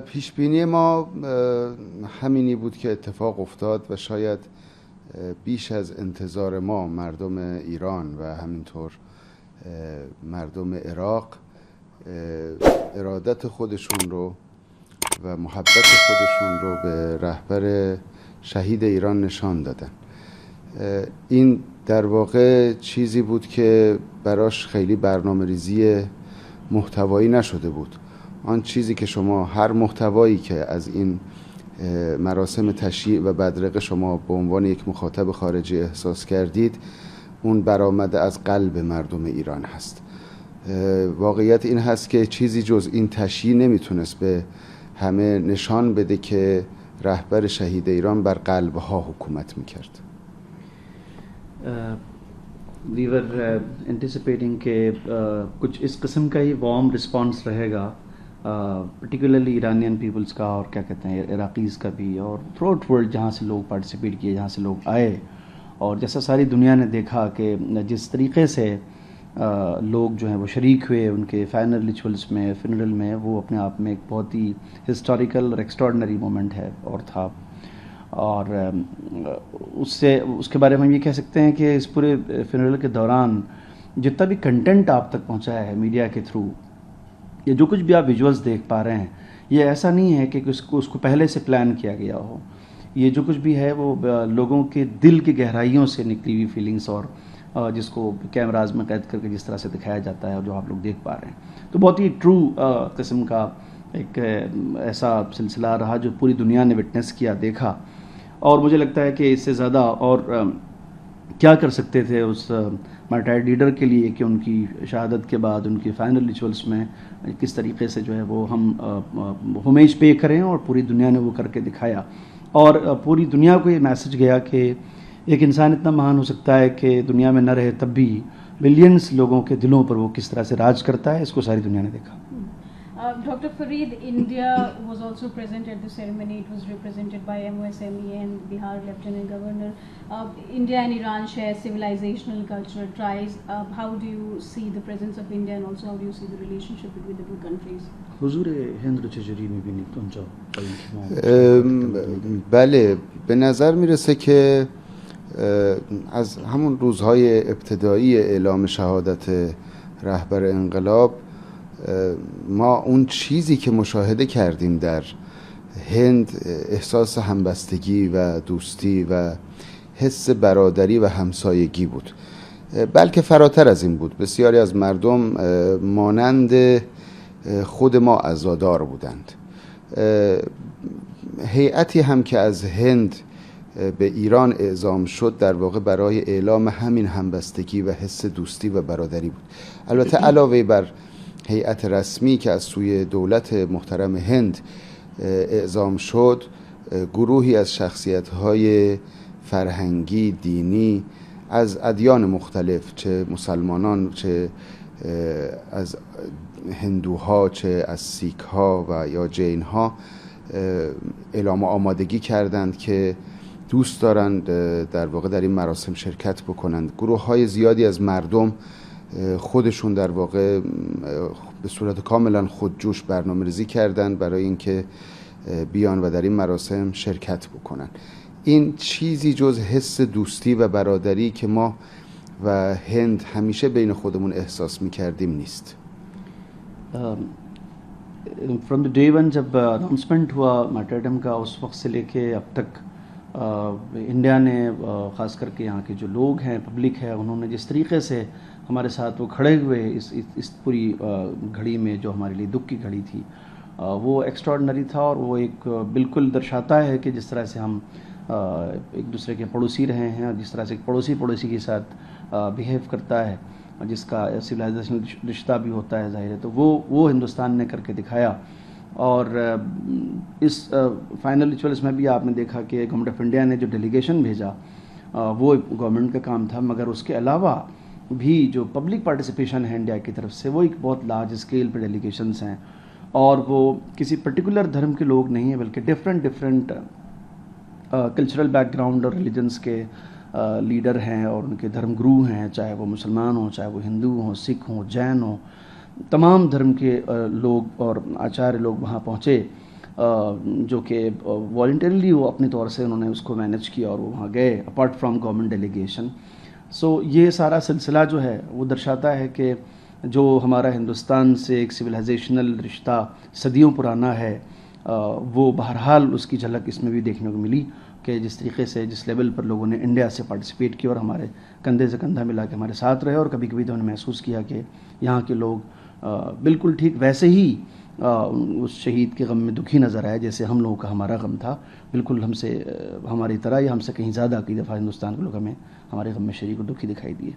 پیشبینی ما همینی بود که اتفاق افتاد و شاید بیش از انتظار ما مردم ایران و همینطور مردم عراق ارادت خودشون رو و محبت خودشون رو به رهبر شهید ایران نشان دادن. این در واقع چیزی بود که براش خیلی برنامه ریزی محتوایی نشده بود. آن چیزی که شما هر محتوایی که از این مراسم تشییع و بدرقه شما به عنوان یک مخاطب خارجی احساس کردید، اون برآمده از قلب مردم ایران هست. واقعیت این هست که چیزی جز این تشییع نمیتونست به همه نشان بده که رهبر شهید ایران بر قلبها حکومت میکرد. We were anticipating کہ کچھ اس قسم کا ہی وارم رسپانس رہے گا، پرٹیکولرلی ایرانین پیپلز کا اور کیا کہتے ہیں عراقیز کا بھی، اور تھرو آؤٹ ورلڈ جہاں سے لوگ پارٹیسپیٹ کیے، جہاں سے لوگ آئے، اور جیسا ساری دنیا نے دیکھا کہ جس طریقے سے لوگ جو ہیں وہ شریک ہوئے ان کے فائنل ریچولز میں، فنرل میں، وہ اپنے آپ میں ایک بہت ہی ہسٹوریکل اور ایکسٹراڈنری مومنٹ ہے اور تھا. اور اس کے بارے میں ہم یہ کہہ سکتے ہیں کہ اس پورے فنرل کے دوران جتنا بھی کنٹینٹ آپ تک پہنچایا ہے میڈیا کے تھرو، یا جو کچھ بھی آپ ویژولز دیکھ پا رہے ہیں، یہ ایسا نہیں ہے کہ اس کو پہلے سے پلان کیا گیا ہو. یہ جو کچھ بھی ہے وہ لوگوں کے دل کی گہرائیوں سے نکلی ہوئی فیلنگس، اور جس کو کیمراز میں قید کر کے جس طرح سے دکھایا جاتا ہے اور جو آپ لوگ دیکھ پا رہے ہیں، تو بہت ہی ٹرو قسم کا ایک ایسا سلسلہ رہا جو پوری دنیا نے وٹنس کیا، دیکھا. اور مجھے لگتا ہے کہ اس سے زیادہ اور کیا کر سکتے تھے اس مارٹائرڈ لیڈر کے لیے کہ ان کی شہادت کے بعد ان کے فائنل ریچولز میں کس طریقے سے جو ہے وہ ہم ہومیج پے کریں، اور پوری دنیا نے وہ کر کے دکھایا. اور پوری دنیا کو یہ میسج گیا کہ ایک انسان اتنا مہان ہو سکتا ہے کہ دنیا میں نہ رہے تب بھی ملینز لوگوں کے دلوں پر وہ کس طرح سے راج کرتا ہے. اس کو ساری دنیا نے دیکھا. Dr. Fareed, India was also present at the ceremony. It was represented by MOSME and Bihar Lieutenant Governor. India and Iran share civilizational cultural ties. How do you see the presence of India, and also how do you see the relationship between the two countries? حضور هند رو چجوری می‌بینید اونجا؟ بله، به نظر میرسه که از همون روزهای ابتدایی اعلام شهادت رهبر انقلاب ما اون چیزی که مشاهده کردیم در هند احساس همبستگی و دوستی و حس برادری و همسایگی بود، بلکه فراتر از این بود. بسیاری از مردم مانند خود ما عزادار بودند. هیئتی هم که از هند به ایران اعزام شد در واقع برای اعلام همین همبستگی و حس دوستی و برادری بود. البته علاوه بر هیئت رسمی که از سوی دولت محترم هند اعزام شد، گروهی از شخصیت‌های فرهنگی، دینی از ادیان مختلف، چه مسلمانان، چه از هندوها، چه از سیک‌ها و یا جین‌ها، اعلام آمادگی کردند که دوست دارند در واقع در این مراسم شرکت بکنند. گروه‌های زیادی از مردم خودشون در واقع به صورت کاملا خودجوش برنامه‌ریزی کردند برای اینکه بیان و در این مراسم شرکت بکنن. این چیزی جز حس دوستی و برادری که ما و هند همیشه بین خودمون احساس می‌کردیم نیست. فرام دی ڈے ون جب اناؤنسمنٹ ہوا مارٹرڈم کا، اس وقت سے لے کے اب تک انڈیا نے خاص کر کے یہاں کے جو لوگ ہیں، پبلک ہے، انہوں نے جس طریقے سے ہمارے ساتھ وہ کھڑے ہوئے اس پوری گھڑی میں جو ہمارے لیے دکھ کی گھڑی تھی، وہ ایکسٹراڈنری تھا. اور وہ ایک بالکل درشاتا ہے کہ جس طرح سے ہم ایک دوسرے کے پڑوسی رہے ہیں، اور جس طرح سے پڑوسی کے ساتھ بیہیو کرتا ہے، جس کا سویلائزیشن رشتہ بھی ہوتا ہے ظاہر ہے، تو وہ ہندوستان نے کر کے دکھایا. اور اس فائنل ریچولز میں بھی آپ نے دیکھا کہ گورنمنٹ آف انڈیا نے جو ڈیلیگیشن بھیجا وہ گورنمنٹ کا کام تھا، مگر اس کے علاوہ بھی جو پبلک پارٹیسپیشن ہے انڈیا کی طرف سے، وہ ایک بہت لارج اسکیل پہ ڈیلیگیشنز ہیں. اور وہ کسی پرٹیکولر دھرم کے لوگ نہیں ہیں، بلکہ ڈفرینٹ کلچرل بیک گراؤنڈ اور ریلیجنس کے لیڈر ہیں، اور ان کے دھرم گرو ہیں، چاہے وہ مسلمان ہوں، چاہے وہ ہندو ہوں، سکھ ہوں، جین ہوں، تمام دھرم کے لوگ اور آچاریہ لوگ وہاں پہنچے. جو کہ والنٹریلی وہ اپنے طور سے انہوں نے اس کو مینیج کیا اور وہ وہاں گئے اپارٹ فرام گورنمنٹ ڈیلیگیشن. سو یہ سارا سلسلہ جو ہے وہ درشاتا ہے کہ جو ہمارا ہندوستان سے ایک سویلائزیشنل رشتہ صدیوں پرانا ہے وہ بہرحال اس کی جھلک اس میں بھی دیکھنے کو ملی کہ جس طریقے سے جس لیول پر لوگوں نے انڈیا سے پارٹیسپیٹ کیا اور ہمارے کندھے سے کندھا ملا کے ہمارے ساتھ رہے, اور کبھی کبھی تو انہوں نے محسوس کیا کہ یہاں کے لوگ بالکل ٹھیک ویسے ہی اس شہید کے غم میں دکھی نظر آئے جیسے ہم لوگوں کا ہمارا غم تھا. بالکل ہم سے ہماری طرح یا ہم سے کہیں زیادہ کئی دفعہ ہندوستان کے لوگ ہمیں ہمارے غم میں شریک و دکھی دکھائی دیے.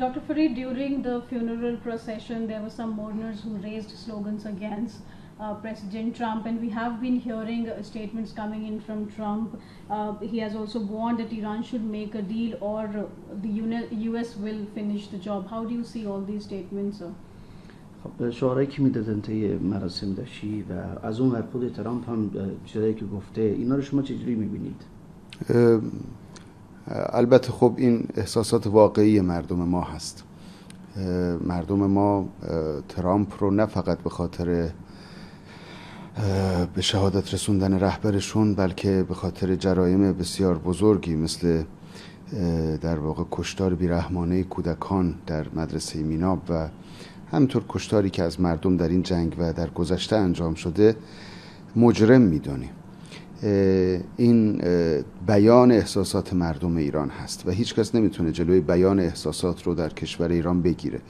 Dr. Fareed, during the funeral procession, there were some mourners who raised slogans against President Trump, and we have been hearing statements coming in from Trump. He has also warned that Iran should make a deal or the US will finish the job. How do you see all these statements, sir? شعارهایی که میدادن طی مراسم داشتی و از اون ور خود ترامپ هم چیزایی که گفته اینا رو شما چجوری میبینید؟ البته خب این احساسات واقعی مردم ما هست. مردم ما ترامپ رو نه فقط به خاطر به شهادت رسوندن رهبرشون بلکه به خاطر جرایم بسیار بزرگی مثل در واقع کشتار بیرحمانه کودکان در مدرسه میناب و همینطور کشتاری که از مردم در این جنگ و در گذشته انجام شده مجرم میدونیم. این بیان احساسات مردم ایران هست و هیچ کس نمیتونه جلوی بیان احساسات رو در کشور ایران بگیره.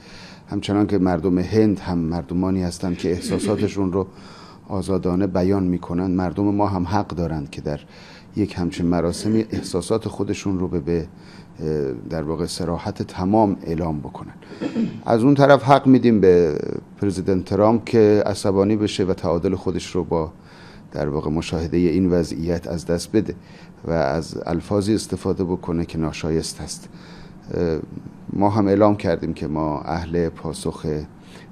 همچنان که مردم هند هم مردمانی هستند که احساساتشون رو آزادانه بیان میکنن، مردم ما هم حق دارند که در یک همچین مراسمی احساسات خودشون رو به در واقع صراحت تمام اعلام بکنن. از اون طرف حق میدیم به پرزیدنت ترامپ که عصبانی بشه و تعادل خودش رو با در واقع مشاهده این وضعیت از دست بده و از الفاظی استفاده بکنه که ناشایست هست. ما هم اعلام کردیم که ما اهل پاسخ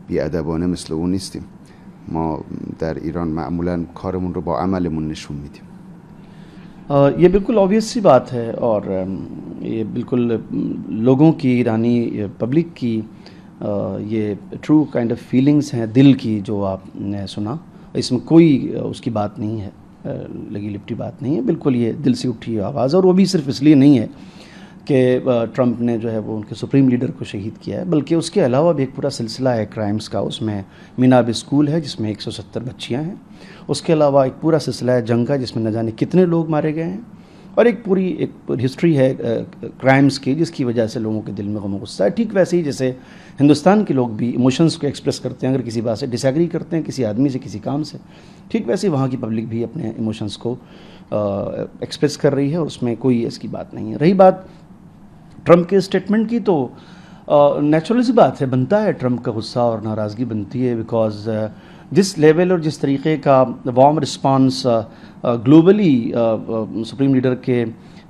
بی‌ادبانه مثل اون نیستیم. ما در ایران معمولا کارمون رو با عملمون نشون میدیم. یہ بالکل آبویس سی بات ہے اور یہ بالکل لوگوں کی ایرانی پبلک کی یہ ٹرو کائنڈ آف فیلنگز ہیں دل کی جو آپ نے سنا. اس میں کوئی اس کی بات نہیں ہے, لگی لپٹی بات نہیں ہے, بالکل یہ دل سے اٹھی آواز. اور وہ بھی صرف اس لیے نہیں ہے کہ ٹرمپ نے جو ہے وہ ان کے سپریم لیڈر کو شہید کیا ہے, بلکہ اس کے علاوہ بھی ایک پورا سلسلہ ہے کرائمز کا. اس میں میناب اسکول ہے جس میں 170 بچیاں ہیں. اس کے علاوہ ایک پورا سلسلہ ہے جنگ کا جس میں نہ جانے کتنے لوگ مارے گئے ہیں, اور ایک پوری ہسٹری ہے کرائمز کی جس کی وجہ سے لوگوں کے دل میں غم و غصہ ہے. ٹھیک ویسے ہی جیسے ہندوستان کے لوگ بھی ایموشنز کو ایکسپریس کرتے ہیں اگر کسی بات سے ڈس ایگری کرتے ہیں, کسی آدمی سے, کسی کام سے, ٹھیک ویسے ہی وہاں کی پبلک بھی اپنے ایموشنز کو ایکسپریس کر رہی ہے اور اس میں کوئی اس کی بات نہیں ہے. رہی بات ٹرمپ کے اسٹیٹمنٹ کی تو نیچرل سی بات ہے, بنتا ہے ٹرمپ کا غصہ اور ناراضگی بنتی ہے, بیکاز جس لیول اور جس طریقے کا وارم رسپانس گلوبلی سپریم لیڈر کے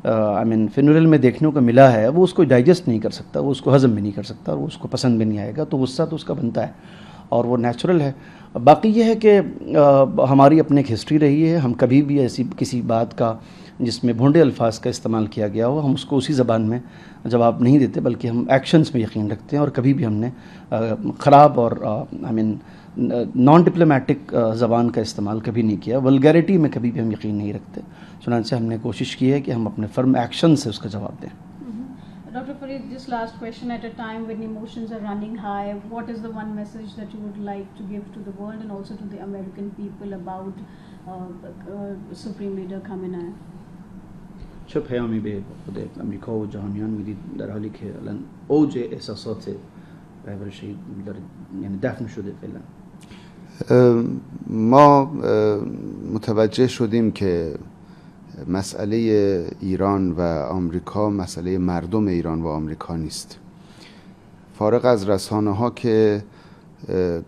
فینورل میں دیکھنے کو ملا ہے وہ اس کو ڈائجسٹ نہیں کر سکتا, وہ اس کو ہضم بھی نہیں کر سکتا, اور وہ اس کو پسند بھی نہیں آئے گا. تو غصہ تو اس کا بنتا ہے اور وہ نیچرل ہے. باقی یہ ہے کہ ہماری اپنے ایک ہسٹری رہی ہے, ہم کبھی بھی ایسی کسی بات کا جس میں بھونڈے الفاظ کا استعمال کیا گیا ہو ہم اس کو اسی زبان میں جواب نہیں دیتے, بلکہ ہم ایکشنز میں یقین رکھتے ہیں. اور کبھی بھی ہم نے خراب اور نان ڈپلومیٹک زبان کا استعمال کبھی نہیں کیا, ولگیرٹی میں کبھی بھی ہم یقین نہیں رکھتے. چنانچہ ہم نے کوشش کی ہے کہ ہم اپنے فرم ایکشن سے اس کا جواب دیں. Dr. Fareed, just last question. At a time when emotions are running high, what is the one message that you would like to give to the world and also to the American people about Supreme Leader Khamenei? چه پیامی به خود امریکا و جهانیان میدید در حالی که الان اوج احساسات رهبر شهید داره یعنی دفن شده فعلا؟ ما متوجه شدیم که مسئله ایران و آمریکا مسئله مردم ایران و آمریکا نیست. فارغ از رسانه ها که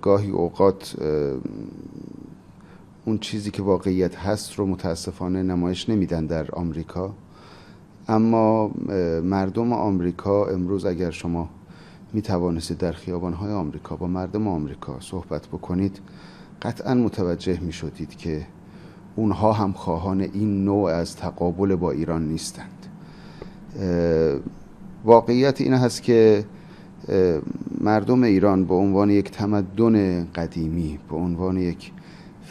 گاهی اوقات اون چیزی که واقعیت هست رو متاسفانه نمایش نمیدن در آمریکا, اما مردم آمریکا امروز اگر شما می توانستید در خیابان‌های آمریکا با مردم آمریکا صحبت بکنید قطعاً متوجه می شدید که اونها هم خواهان این نوع از تقابل با ایران نیستند. واقعیت این هست که مردم ایران به عنوان یک تمدن قدیمی، به عنوان یک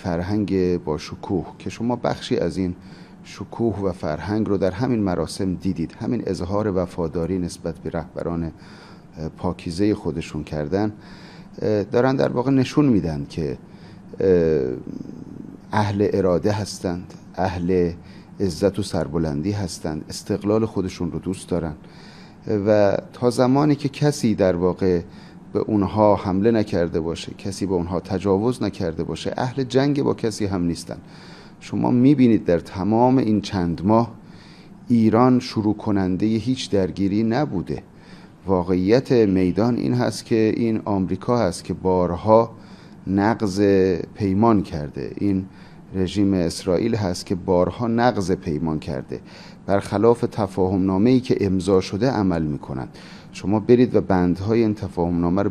فرهنگ با شکوه که شما بخشی از این شکوه و فرهنگ رو در همین مراسم دیدید. همین اظهار وفاداری نسبت به رهبران پاکیزه خودشون کردن دارن در واقع نشون میدن که اهل اراده هستند، اهل عزت و سربلندی هستند، استقلال خودشون رو دوست دارن و تا زمانی که کسی در واقع به اونها حمله نکرده باشه، کسی به اونها تجاوز نکرده باشه، اهل جنگ با کسی هم نیستن. شما میبینید در تمام این چند ماه ایران شروع کننده هیچ درگیری نبوده. واقعیت میدان این هست که این آمریکا هست که بارها نقض پیمان کرده، این رژیم اسرائیل هست که بارها نقض پیمان کرده، برخلاف تفاهمنامه‌ای که امضا شده عمل میکنند. شما برید و بندهای این تفاهمنامه رو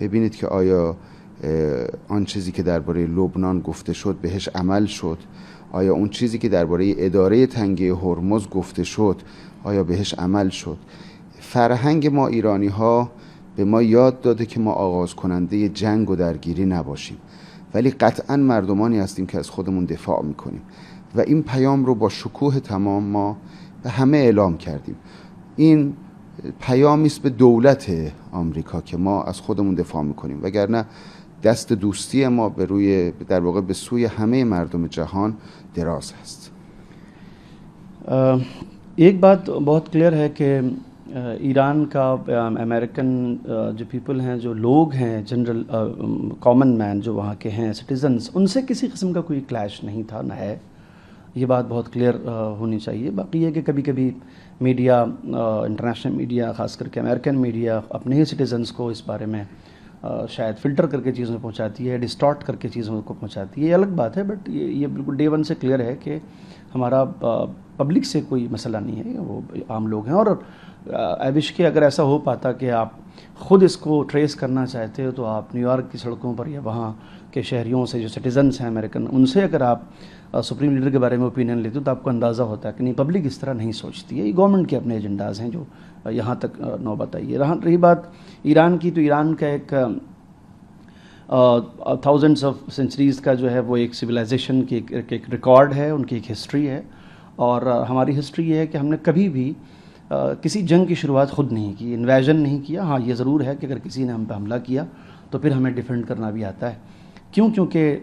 ببینید که آیا آن چیزی که درباره لبنان گفته شد بهش عمل شد، آیا اون چیزی که درباره اداره تنگه هرمز گفته شد آیا بهش عمل شد. فرهنگ ما ایرانی ها به ما یاد داده که ما آغاز کننده جنگ و درگیری نباشیم، ولی قطعا مردمانی هستیم که از خودمون دفاع میکنیم و این پیام رو با شکوه تمام ما به همه اعلام کردیم. این پیامی است به دولت آمریکا که ما از خودمون دفاع میکنیم، وگرنه دست دوستی ما به روی در واقع به سوی همه مردم جهان دراز هست. ایک بات بہت کلیئر ہے کہ ایران کا امریکن جو پیپل ہیں، جو لوگ ہیں، جنرل کامن مین جو وہاں کے ہیں سٹیزنز، ان سے کسی قسم کا کوئی کلیش نہیں تھا، نہ ہے. یہ بات بہت کلیئر ہونی چاہیے. باقی یہ کہ کبھی کبھی میڈیا، انٹرنیشنل میڈیا، خاص کر کے امریکن میڈیا اپنے ہی سٹیزنز کو اس بارے میں شاید فلٹر کر کے چیزوں میں پہنچاتی ہے، ڈسٹارٹ کر کے چیزوں کو پہنچاتی ہے. یہ الگ بات ہے، بٹ یہ بالکل ڈے ون سے کلیئر ہے کہ ہمارا پبلک سے کوئی مسئلہ نہیں ہے، وہ عام لوگ ہیں. اور آئی وش کہ اگر ایسا ہو پاتا کہ آپ خود اس کو ٹریس کرنا چاہتے ہو تو آپ نیو یارک کی سڑکوں پر یا وہاں کے شہریوں سے جو سٹیزنس ہیں امریکن، ان سے اگر آپ سپریم لیڈر کے بارے میں اوپینین لیتے ہو تو آپ کو اندازہ ہوتا ہے کہ نہیں، پبلک اس طرح نہیں سوچتی ہے. یہ گورنمنٹ کے اپنے ایجنڈاز ہیں جو یہاں تک نوبت آئی ہے. رہی بات ایران کی، تو ایران کا ایک تھاؤزنڈس آف سینچریز کا جو ہے وہ ایک سویلائزیشن کی ایک ریکارڈ ہے، ان کی ایک ہسٹری ہے. اور ہماری ہسٹری یہ ہے کہ ہم نے کبھی بھی کسی جنگ کی شروعات خود نہیں کی، انویژن نہیں کیا. ہاں یہ ضرور ہے کہ اگر کسی نے ہم پہ حملہ کیا تو پھر ہمیں ڈیفینڈ کرنا بھی آتا ہے. کیونکہ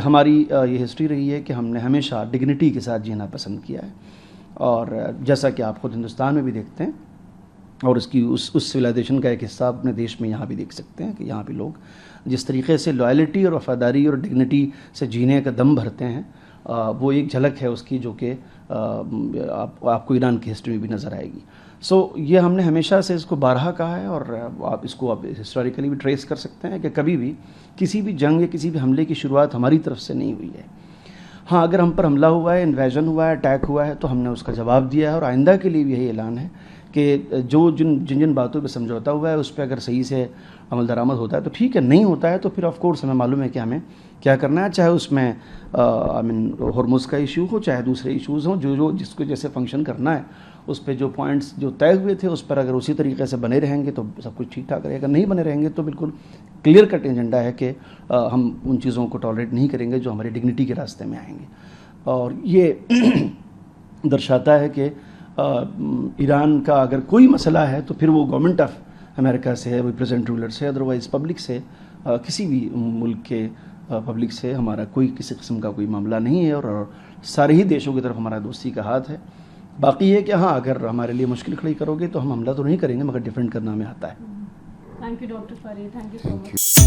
ہماری یہ ہسٹری رہی ہے کہ ہم نے ہمیشہ ڈگنیٹی کے ساتھ جینا پسند کیا ہے. اور جیسا کہ آپ خود ہندوستان میں بھی دیکھتے ہیں، اور اس کی اس سویلائزیشن کا ایک حصہ اپنے دیش میں یہاں بھی دیکھ سکتے ہیں کہ یہاں بھی لوگ جس طریقے سے لائلٹی اور وفاداری اور ڈگنیٹی سے جینے کا دم بھرتے ہیں، وہ ایک جھلک ہے اس کی جو کہ آپ کو ایران کی ہسٹری میں بھی نظر آئے گی. سو یہ ہم نے ہمیشہ سے اس کو بارہا کہا ہے، اور آپ اس کو ہسٹوریکلی بھی ٹریس کر سکتے ہیں کہ کبھی بھی کسی بھی جنگ یا کسی بھی حملے کی شروعات ہماری طرف سے نہیں ہوئی ہے. ہاں اگر ہم پر حملہ ہوا ہے، انویژن ہوا ہے، اٹیک ہوا ہے، تو ہم نے اس کا جواب دیا ہے. اور آئندہ کے لیے بھی یہی اعلان ہے کہ جن باتوں پہ سمجھوتا ہوا ہے اس پہ اگر صحیح سے عمل درآمد ہوتا ہے تو ٹھیک ہے، نہیں ہوتا ہے تو پھر آف کورس ہمیں معلوم ہے کہ ہمیں کیا کرنا ہے، چاہے اس میں ہرمز کا ایشو ہو، چاہے دوسرے ایشوز ہوں، جو جس کو جیسے فنکشن کرنا ہے اس پہ جو پوائنٹس جو طے ہوئے تھے اس پر اگر اسی طریقے سے بنے رہیں گے تو سب کچھ ٹھیک ٹھاک رہے گا. نہیں بنے رہیں گے تو بالکل کلیئر کٹ ایجنڈا ہے کہ ہم ان چیزوں کو ٹالریٹ نہیں کریں گے جو ہماری ڈگنیٹی کے راستے میں آئیں گے. اور یہ درشاتا ہے کہ ایران کا اگر کوئی مسئلہ ہے تو پھر وہ گورنمنٹ آف امریکہ سے ہے، وہ پریزنٹ رولر سے، ادروائز پبلک سے، کسی بھی ملک کے پبلک سے ہمارا کوئی کسی قسم کا کوئی معاملہ نہیں ہے. اور سارے ہی دیشوں کی طرف ہمارا دوستی کا ہاتھ ہے. باقی یہ کہ ہاں اگر ہمارے لیے مشکل کھڑی کرو گے تو ہم حملہ تو نہیں کریں گے، مگر ڈیفینڈ کرنا ہمیں آتا ہے. تھینک یو ڈاکٹر فرید، تھینک یو سو مچ.